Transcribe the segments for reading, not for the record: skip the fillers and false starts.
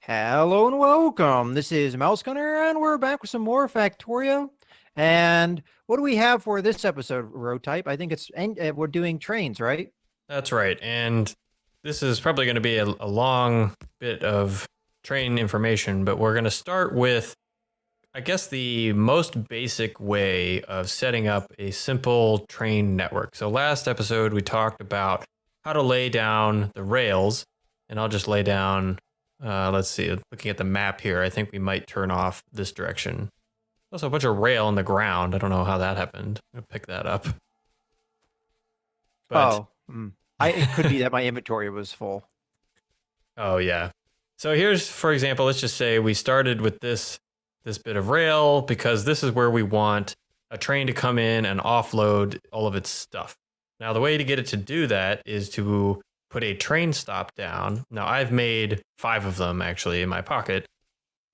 Hello and welcome. This is MouseGunner, and we're back with some more Factorio. And what do we have for this episode, Road Type? I think we're doing trains, right? That's right. And this is probably going to be a long bit of train information, but we're going to start with, I guess, the most basic way of setting up a simple train network. So last episode, we talked about how to lay down the rails, and I'll just lay down, let's see, looking at the map here, I think we might turn off this direction. Also a bunch of rail on the ground. I don't know how that happened. I'll pick that up. But it could be that my inventory was full. Oh yeah. So here's, for example, let's just say we started with this bit of rail because this is where we want a train to come in and offload all of its stuff. Now the way to get it to do that is to put a train stop down. Now I've made 5 of them actually in my pocket,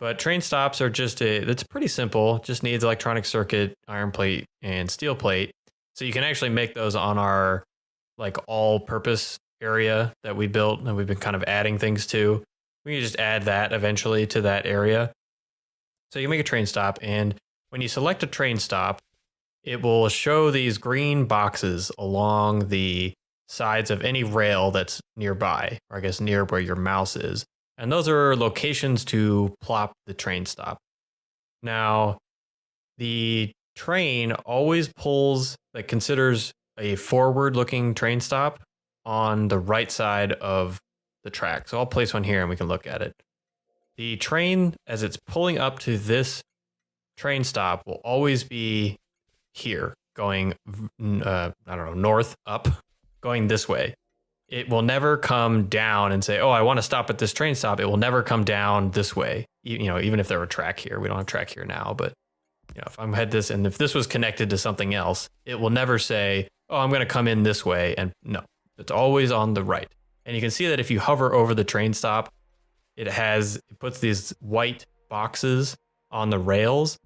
but train stops are it's pretty simple. Just needs electronic circuit, iron plate, and steel plate. So you can actually make those on our all-purpose area that we built and we've been kind of adding things to. We can just add that eventually to that area. So you make a train stop, and when you select a train stop, it will show these green boxes along the sides of any rail that's nearby, or I guess near where your mouse is. And those are locations to plop the train stop. Now, the train always considers a forward-looking train stop on the right side of the track. So I'll place one here and we can look at it. The train, as it's pulling up to this train stop, will always be here, going, north, up, going this way. It will never come down and say, oh, I want to stop at this train stop. It will never come down this way. Even if there were track here. We don't have track here now, but if I'm head this, and if this was connected to something else, it will never say, oh, I'm going to come in this way. And no, it's always on the right. And you can see that if you hover over the train stop, it puts these white boxes on the rails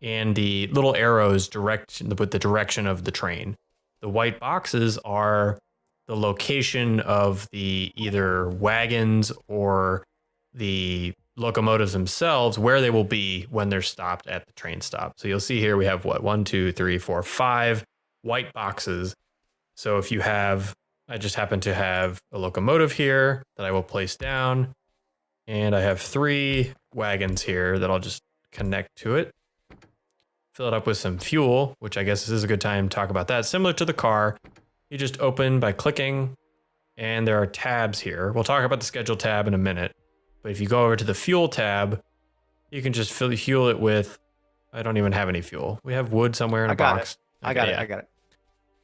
and the little arrows with the direction of the train. The white boxes are the location of the either wagons or the locomotives themselves, where they will be when they're stopped at the train stop. So you'll see here we have 1, 2, 3, 4, 5 white boxes. So I just happen to have a locomotive here that I will place down. And I have 3 wagons here that I'll just connect to it. Fill it up with some fuel, which I guess this is a good time to talk about that. Similar to the car, you just open by clicking, and there are tabs here. We'll talk about the schedule tab in a minute. But if you go over to the fuel tab, you can just fuel it with, I don't even have any fuel. We have wood somewhere in a box. I got it.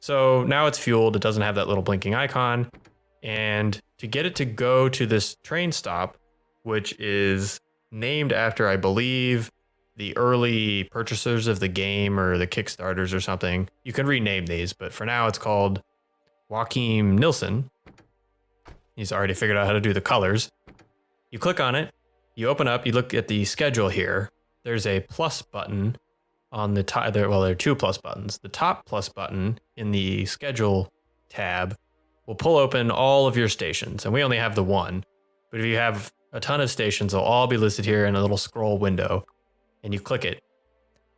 So now it's fueled. It doesn't have that little blinking icon. And to get it to go to this train stop, which is named after, I believe, the early purchasers of the game or the Kickstarters or something. You can rename these, but for now it's called Joachim Nilsson. He's already figured out how to do the colors. You click on it, you open up, you look at the schedule here. There's a plus button on the top. There are 2 plus buttons. The top plus button in the schedule tab will pull open all of your stations, and we only have the 1. But if you have a ton of stations, they'll all be listed here in a little scroll window, and you click it.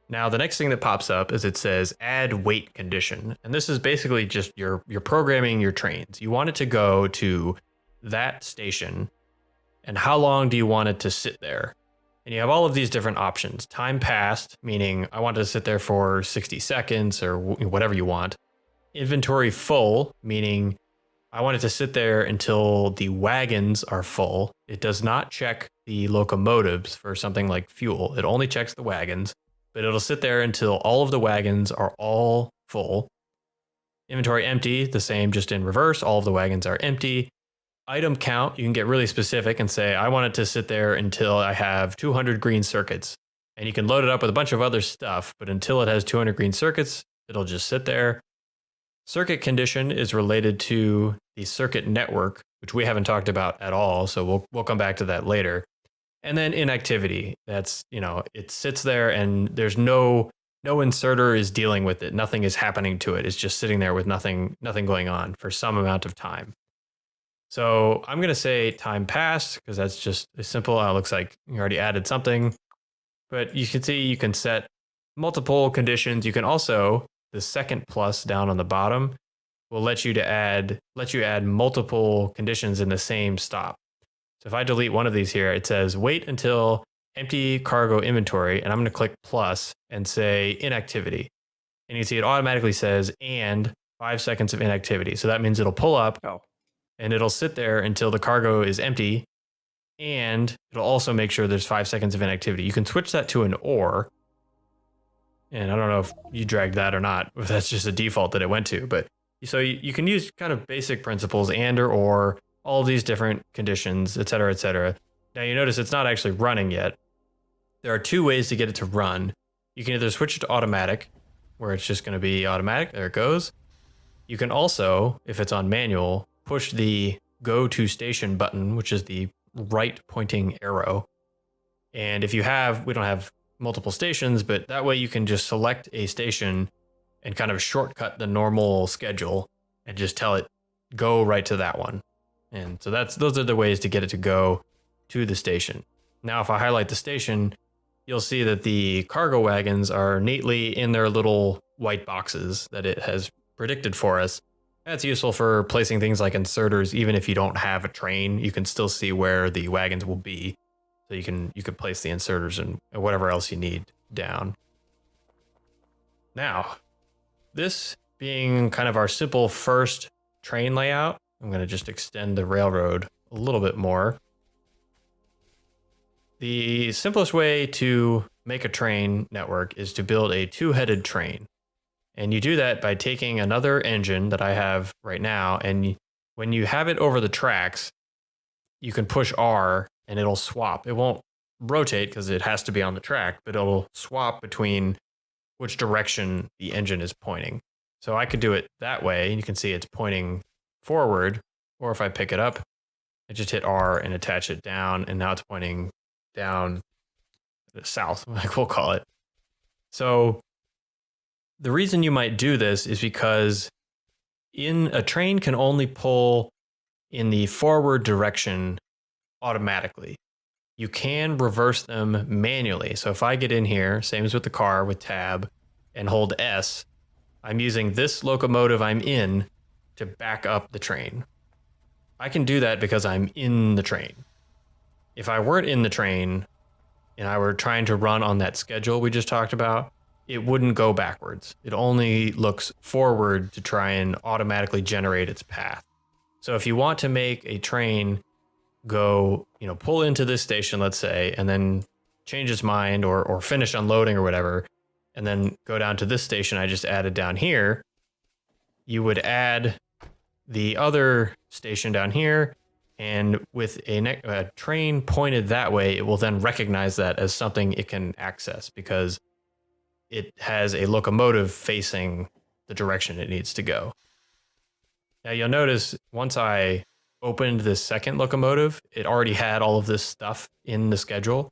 Now, the next thing that pops up is it says add wait condition. And this is basically just you're programming your trains. You want it to go to that station, and how long do you want it to sit there? And you have all of these different options. Time passed, meaning I want it to sit there for 60 seconds or whatever you want. Inventory full, meaning I want it to sit there until the wagons are full. It does not check the locomotives for something like fuel. It only checks the wagons, but it'll sit there until all of the wagons are all full. Inventory empty, the same, just in reverse. All of the wagons are empty. Item count, you can get really specific and say, I want it to sit there until I have 200 green circuits. And you can load it up with a bunch of other stuff, but until it has 200 green circuits, it'll just sit there. Circuit condition is related to the circuit network, which we haven't talked about at all, so we'll come back to that later. And then inactivity, that's, it sits there and there's no inserter is dealing with it. Nothing is happening to it. It's just sitting there with nothing going on for some amount of time. So I'm going to say time passed because that's just as simple. It looks like you already added something. But you can see you can set multiple conditions. You can also, the second plus down on the bottom will let you add multiple conditions in the same stop. So if I delete one of these here, it says wait until empty cargo inventory, and I'm going to click plus and say inactivity. And you see it automatically says and 5 seconds of inactivity. So that means it'll pull up and it'll sit there until the cargo is empty. And it'll also make sure there's 5 seconds of inactivity. You can switch that to an or. And I don't know if you dragged that or not, if that's just a default that it went to. But so you can use kind of basic principles and or all these different conditions, et cetera, et cetera. Now you notice it's not actually running yet. There are two ways to get it to run. You can either switch it to automatic, where it's just going to be automatic. There it goes. You can also, if it's on manual, push the go to station button, which is the right pointing arrow. And if you have, we don't have multiple stations, but that way you can just select a station and kind of shortcut the normal schedule and just tell it go right to that one. And so those are the ways to get it to go to the station. Now, if I highlight the station, you'll see that the cargo wagons are neatly in their little white boxes that it has predicted for us. That's useful for placing things like inserters. Even if you don't have a train, you can still see where the wagons will be. So you can place the inserters and whatever else you need down. Now, this being kind of our simple first train layout, I'm going to just extend the railroad a little bit more. The simplest way to make a train network is to build a two-headed train. And you do that by taking another engine that I have right now, and when you have it over the tracks, you can push R and it'll swap. It won't rotate because it has to be on the track, but it'll swap between which direction the engine is pointing. So I could do it that way, and you can see it's pointing forward, or if I pick it up, I just hit R and attach it down, and now it's pointing down south, like we'll call it. So the reason you might do this is because a train can only pull in the forward direction automatically. You can reverse them manually. So if I get in here, same as with the car with tab, and hold S, I'm using this locomotive I'm in to back up the train. I can do that because I'm in the train. If I weren't in the train and I were trying to run on that schedule we just talked about, it wouldn't go backwards. It only looks forward to try and automatically generate its path. So if you want to make a train go, pull into this station, let's say, and then change its mind or finish unloading or whatever, and then go down to this station I just added down here, you would add the other station down here, and with a train pointed that way, it will then recognize that as something it can access because it has a locomotive facing the direction it needs to go. Now you'll notice once I opened this second locomotive, it already had all of this stuff in the schedule.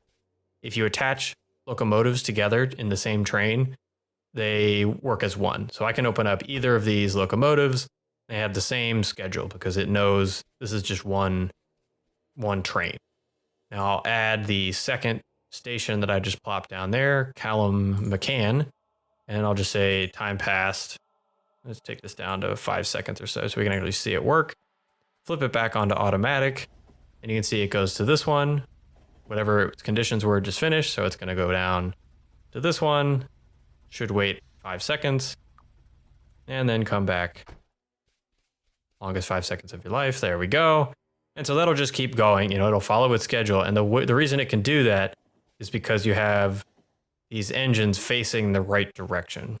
If you attach locomotives together in the same train, they work as one. So I can open up either of these locomotives. They have the same schedule because it knows this is just one train. Now I'll add the second station that I just plopped down there, Callum McCann, and I'll just say time passed. Let's take this down to 5 seconds or so we can actually see it work. Flip it back onto automatic, and you can see it goes to this one. Whatever its conditions were just finished, so it's going to go down to this one. Should wait 5 seconds, and then come back. Longest 5 seconds of your life. There we go. And so that'll just keep going. It'll follow its schedule. And the reason it can do that is because you have these engines facing the right direction.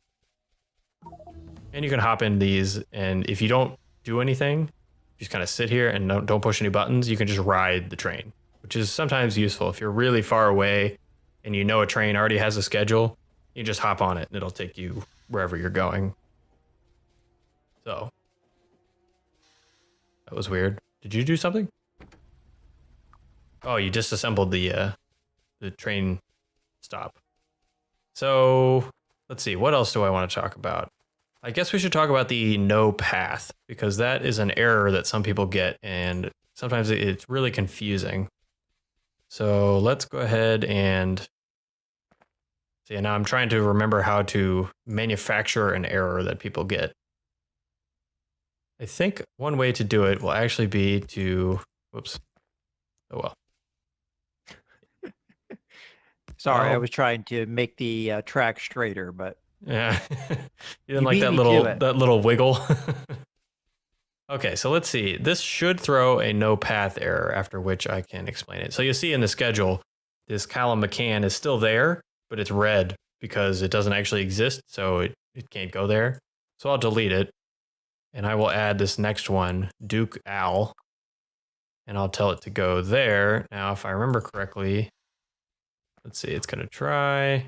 And you can hop in these, and if you don't do anything, just kind of sit here and don't push any buttons, you can just ride the train, which is sometimes useful. If you're really far away and a train already has a schedule, you just hop on it and it'll take you wherever you're going. So that was weird. Did you do something? Oh, you disassembled the train stop. So let's see, what else do I want to talk about? I guess we should talk about the no path, because that is an error that some people get, and sometimes it's really confusing. So let's go ahead and see. Now I'm trying to remember how to manufacture an error that people get. I think one way to do it will actually be to, whoops. Oh well. Sorry, I was trying to make the track straighter, but yeah, you didn't You like beat that me to it. little wiggle. Okay, so let's see. This should throw a no path error, after which I can explain it. So you'll see in the schedule, this column McCann is still there, but it's red because it doesn't actually exist, so it can't go there. So I'll delete it, and I will add this next one, Duke Al, and I'll tell it to go there. Now, if I remember correctly, let's see, it's going to try.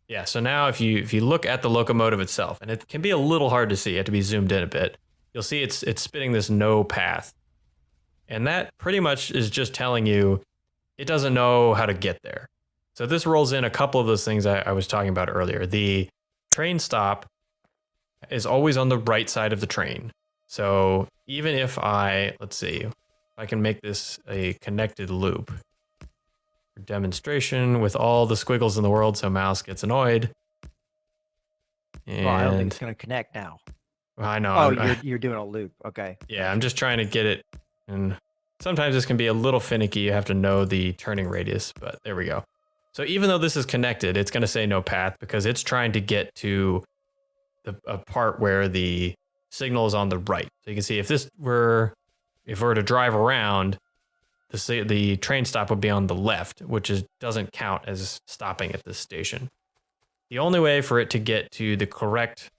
Yeah, so now if you look at the locomotive itself, and it can be a little hard to see, you have to be zoomed in a bit, you'll see it's spitting this no path. And that pretty much is just telling you it doesn't know how to get there. So this rolls in a couple of those things I was talking about earlier. The train stop is always on the right side of the train. So even if let's see, if I can make this a connected loop. For demonstration with all the squiggles in the world, so mouse gets annoyed. And well, I don't think it's going to connect now. I know. Oh, you're doing a loop. Okay. Yeah, I'm just trying to get it. And sometimes this can be a little finicky. You have to know the turning radius, but there we go. So even though this is connected, it's going to say no path because it's trying to get to a part where the signal is on the right. So you can see if we're to drive around, the train stop would be on the left, which doesn't count as stopping at this station. The only way for it to get to the correct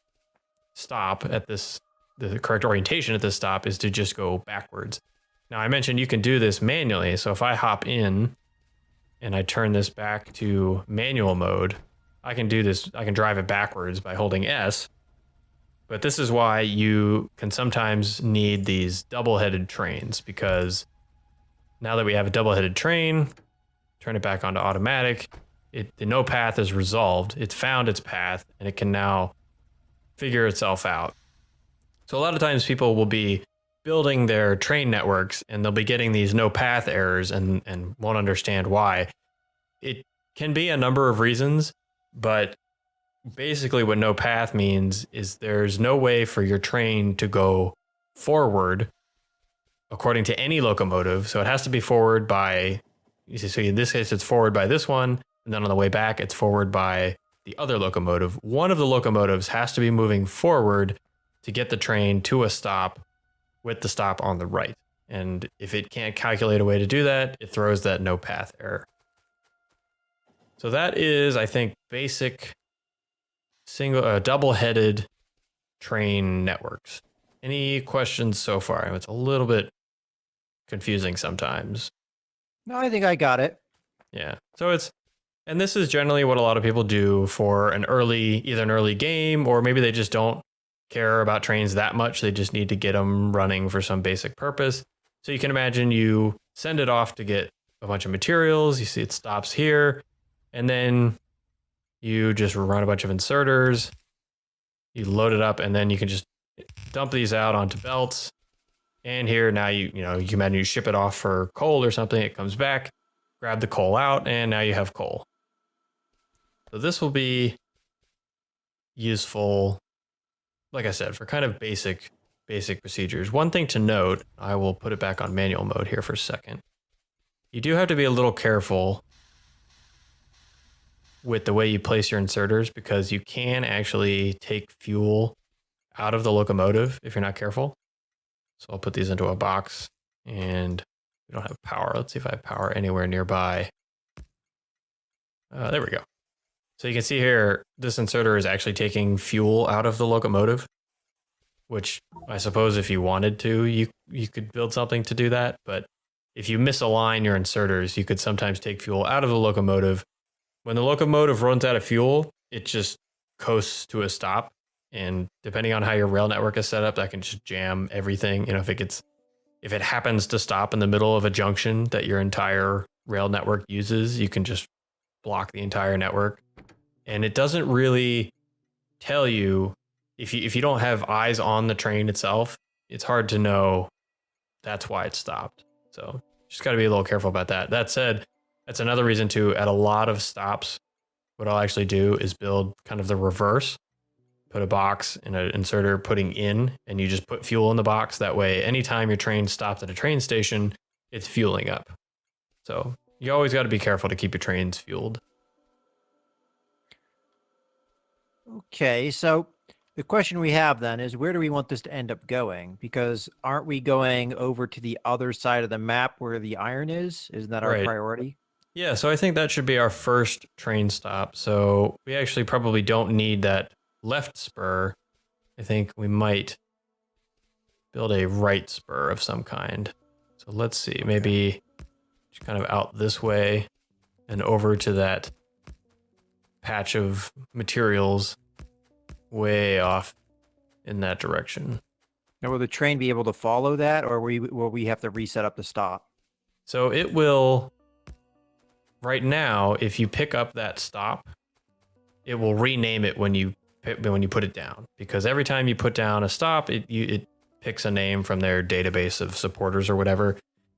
stop at the correct orientation at this stop is to just go backwards. Now, I mentioned you can do this manually. So if I hop in and I turn this back to manual mode, I can do this. I can drive it backwards by holding S. But this is why you can sometimes need these double-headed trains, because now that we have a double-headed train, turn it back onto automatic, the no path is resolved. It's found its path, and it can now figure itself out. So a lot of times people will be building their train networks, and they'll be getting these no path errors and won't understand why. It can be a number of reasons, but basically what no path means is there's no way for your train to go forward according to any locomotive. So it has to be forward by, so in this case, it's forward by this one. And then on the way back, it's forward by the other locomotive. One of the locomotives has to be moving forward to get the train to a stop with the stop on the right. And if it can't calculate a way to do that, it throws that no path error. So that is, I think, basic double-headed train networks. Any questions so far? It's a little bit confusing sometimes. No, I think I got it. Yeah. So and this is generally what a lot of people do for either an early game, or maybe they just don't care about trains that much. They just need to get them running for some basic purpose. So you can imagine you send it off to get a bunch of materials. You see it stops here, and then you just run a bunch of inserters. You load it up, and then you can just dump these out onto belts. And here now you can imagine you ship it off for coal or something. It comes back, grab the coal out, and now you have coal. So this will be useful, like I said, for kind of basic procedures. One thing to note, I will put it back on manual mode here for a second. You do have to be a little careful with the way you place your inserters, because you can actually take fuel out of the locomotive if you're not careful. So I'll put these into a box, and we don't have power. Let's see if I have power anywhere nearby. There we go. So you can see here, this inserter is actually taking fuel out of the locomotive, which I suppose if you wanted to, you could build something to do that. But if you misalign your inserters, you could sometimes take fuel out of the locomotive. When the locomotive runs out of fuel, it just coasts to a stop. And depending on how your rail network is set up, that can just jam everything. If it happens to stop in the middle of a junction that your entire rail network uses, you can just block the entire network. And it doesn't really tell you if you don't have eyes on the train itself, it's hard to know that's why it stopped. So just got to be a little careful about that. That said, that's another reason to, at a lot of stops, what I'll actually do is build kind of the reverse, put a box and an inserter putting in, and you just put fuel in the box. That way, anytime your train stops at a train station, it's fueling up. So you always got to be careful to keep your trains fueled. Okay, so the question we have then is, where do we want this to end up going? Because aren't we going over to the other side of the map where the iron is? Isn't that our Right. priority? Yeah, so I think that should be our first train stop. So we actually probably don't need that left spur. I think we might build a right spur of some kind. So let's see, maybe just kind of out this way and over to that patch of materials way off in that direction. Now, will the train be able to follow that, or will we have to reset up the stop? So it will, right now, if you pick up that stop, it will rename it when you put it down, because every time you put down a stop, it picks a name from their database of supporters or whatever.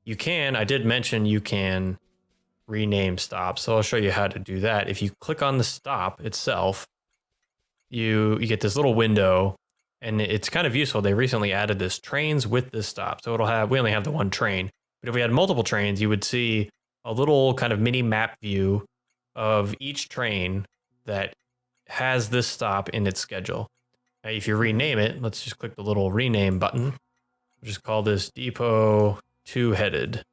I did mention you can rename stops, so I'll show you how to do that. If you click on the stop itself, you get this little window, and it's kind of useful. They recently added this trains with this stop, so we only have the one train, but if we had multiple trains, you would see a little kind of mini map view of each train that has this stop in its schedule. Now, if you rename it, let's just click the little rename button. We'll just call this Depot Two-Headed.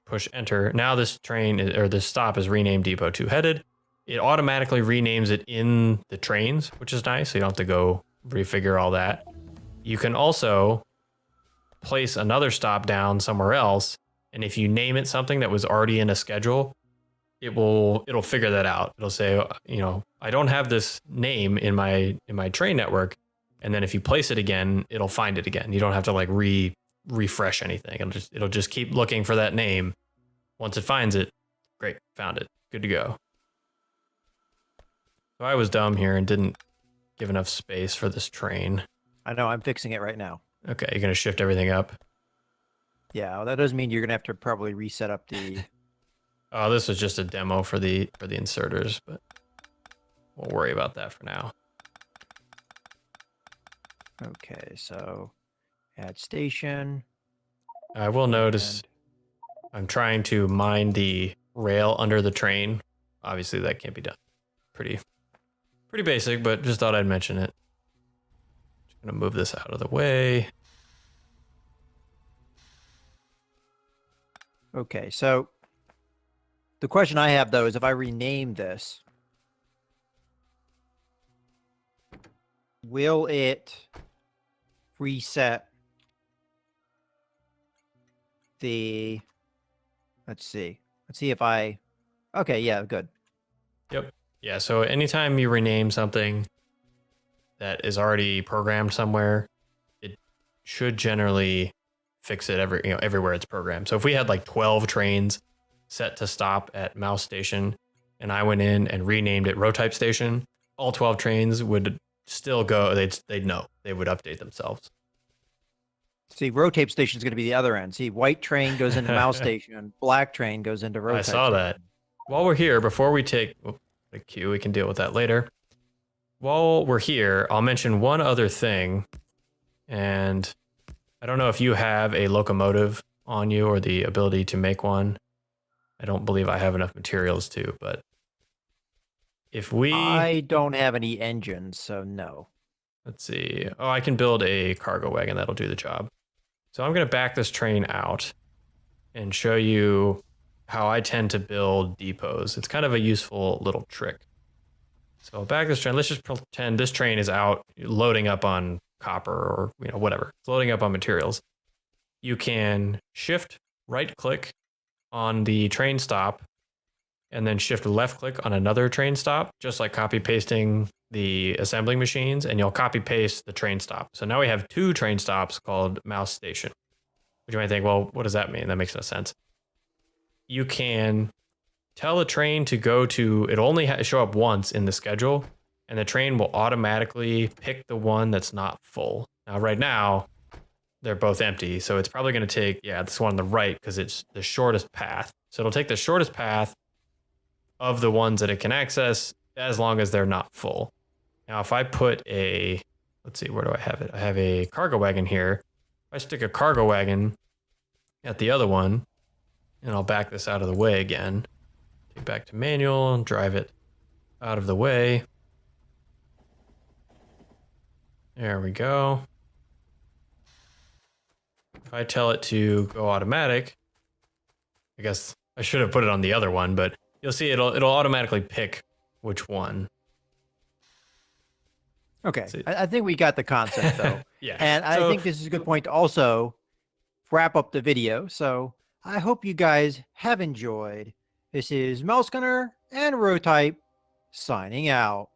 Push enter. Now this this stop is renamed Depot Two-Headed. It automatically renames it in the trains, which is nice, so you don't have to go refigure all that. You can also place another stop down somewhere else, and if you name it something that was already in a schedule, it'll figure that out. It'll say, I don't have this name in my train network, and then if you place it again, it'll find it again. You don't have to like refresh anything. It'll just keep looking for that name. Once it finds it, great, found it, good to go. So I was dumb here and didn't give enough space for this train. I know, I'm fixing it right now. Okay, you're gonna shift everything up. Yeah, well, that does mean you're gonna have to probably reset up the. Oh, this was just a demo for the inserters, but we'll worry about that for now. Okay, so add station. I will notice I'm trying to mine the rail under the train. Obviously, that can't be done. Pretty basic, but just thought I'd mention it. Just gonna move this out of the way. Okay, so the question I have though is, if I rename this, will it reset the, let's see if I, okay, yeah, good. Yep. Yeah, so anytime you rename something that is already programmed somewhere, it should generally fix it everywhere it's programmed. So if we had like 12 trains set to stop at Mouse Station, and I went in and renamed it Row Type Station, all 12 trains would still go, they'd know, they would update themselves. See, rotate station is going to be the other end. See, white train goes into Mouse Station, black train goes into rotate. I saw that. While we're here, before we take the queue, we can deal with that later. While we're here, I'll mention one other thing, and I don't know if you have a locomotive on you or the ability to make one. I don't believe I have enough materials to, but if I don't have any engines, so no. Let's see. Oh, I can build a cargo wagon that'll do the job. So I'm going to back this train out and show you how I tend to build depots. It's kind of a useful little trick. So I'll back this train. Let's just pretend this train is out loading up on copper or whatever. It's loading up on materials. You can shift right click on the train stop and then shift left click on another train stop, just like copy pasting the assembling machines, and you'll copy paste the train stop. So now we have two train stops called Mouse Station. But you might think, well, what does that mean? That makes no sense. You can tell a train to go to, it'll only show up once in the schedule, and the train will automatically pick the one that's not full. Now, right now, they're both empty, so it's probably going to take, yeah, this one on the right because it's the shortest path. So it'll take the shortest path of the ones that it can access as long as they're not full. Now, if I put a, let's see, where do I have it? I have a cargo wagon here. If I stick a cargo wagon at the other one, and I'll back this out of the way again, take back to manual and drive it out of the way. There we go. If I tell it to go automatic, I guess I should have put it on the other one, but you'll see it'll automatically pick which one. Okay, I think we got the concept though. Yeah. And I think this is a good point to also wrap up the video. So I hope you guys have enjoyed. This is MouseGunner and Rotype signing out.